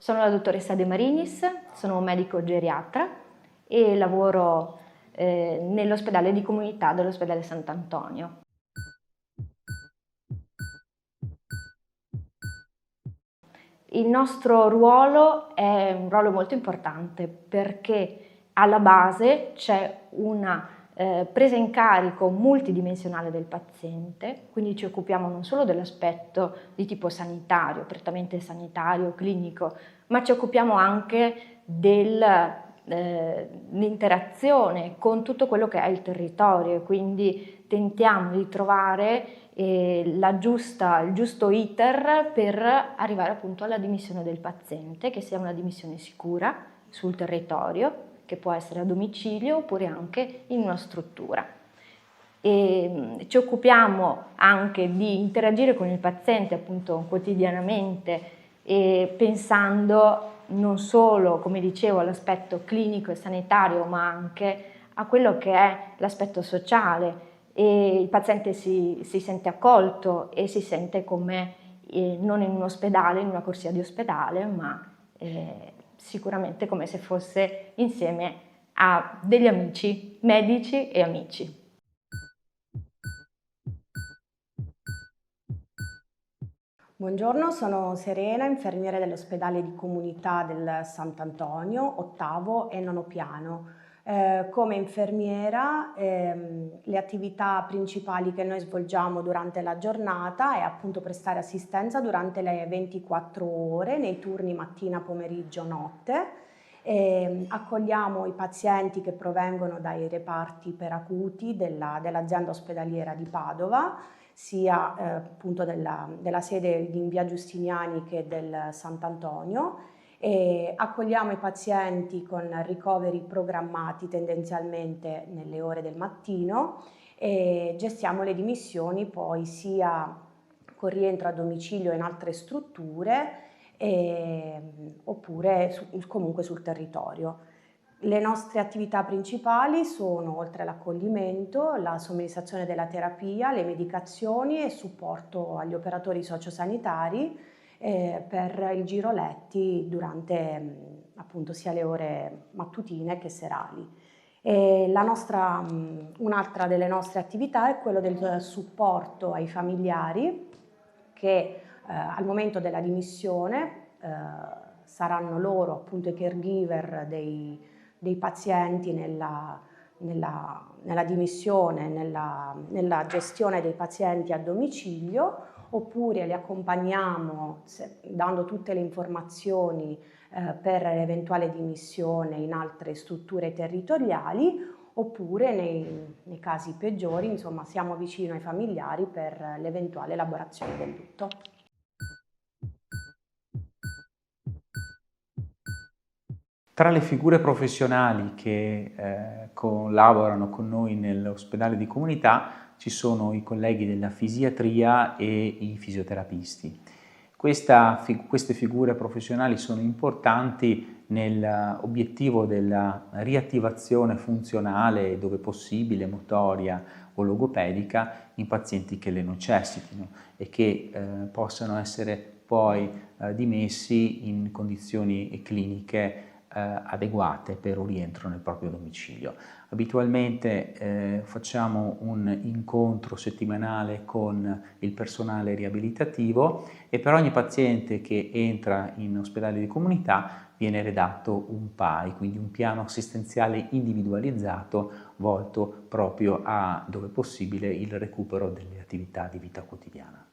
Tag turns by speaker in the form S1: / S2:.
S1: Sono la dottoressa De Marinis, sono un medico geriatra e lavoro nell'ospedale di comunità dell'ospedale Sant'Antonio. Il nostro ruolo è un ruolo molto importante perché alla base c'è una presa in carico multidimensionale del paziente, quindi ci occupiamo non solo dell'aspetto di tipo sanitario, prettamente sanitario, clinico, ma ci occupiamo anche dell'interazione con tutto quello che è il territorio, quindi tentiamo di trovare il giusto iter per arrivare appunto alla dimissione del paziente, che sia una dimissione sicura sul territorio, che può essere a domicilio oppure anche in una struttura. Ci occupiamo anche di interagire con il paziente appunto quotidianamente, pensando non solo, come dicevo, all'aspetto clinico e sanitario, ma anche a quello che è l'aspetto sociale. E il paziente si sente accolto e si sente come non in un ospedale, in una corsia di ospedale, ma sicuramente come se fosse insieme a degli amici, medici e amici.
S2: Buongiorno, sono Serena, infermiere dell'ospedale di comunità del Sant'Antonio, ottavo e nono piano. Come infermiera le attività principali che noi svolgiamo durante la giornata è appunto prestare assistenza durante le 24 ore nei turni mattina, pomeriggio, notte. Accogliamo i pazienti che provengono dai reparti per acuti dell'azienda ospedaliera di Padova, sia appunto della sede in via Giustiniani che del Sant'Antonio. Accogliamo i pazienti con ricoveri programmati tendenzialmente nelle ore del mattino e gestiamo le dimissioni poi sia con rientro a domicilio in altre strutture oppure comunque sul territorio. Le nostre attività principali sono, oltre all'accoglimento, la somministrazione della terapia, le medicazioni e supporto agli operatori sociosanitari per il giro letti durante appunto sia le ore mattutine che serali. Un'altra delle nostre attività è quello del supporto ai familiari che al momento della dimissione saranno loro appunto i caregiver dei pazienti nella dimissione, nella gestione dei pazienti a domicilio, oppure li accompagniamo dando tutte le informazioni per l'eventuale dimissione in altre strutture territoriali, oppure nei casi peggiori, insomma, siamo vicino ai familiari per l'eventuale elaborazione del lutto.
S3: Tra le figure professionali che collaborano con noi nell'ospedale di comunità ci sono i colleghi della fisiatria e i fisioterapisti. Queste figure professionali sono importanti nell'obiettivo della riattivazione funzionale, dove possibile, motoria o logopedica, in pazienti che le necessitino e che possano essere poi dimessi in condizioni cliniche adeguate per un rientro nel proprio domicilio. Abitualmente facciamo un incontro settimanale con il personale riabilitativo e per ogni paziente che entra in ospedale di comunità viene redatto un PAI, quindi un piano assistenziale individualizzato volto proprio a, dove possibile, il recupero delle attività di vita quotidiana.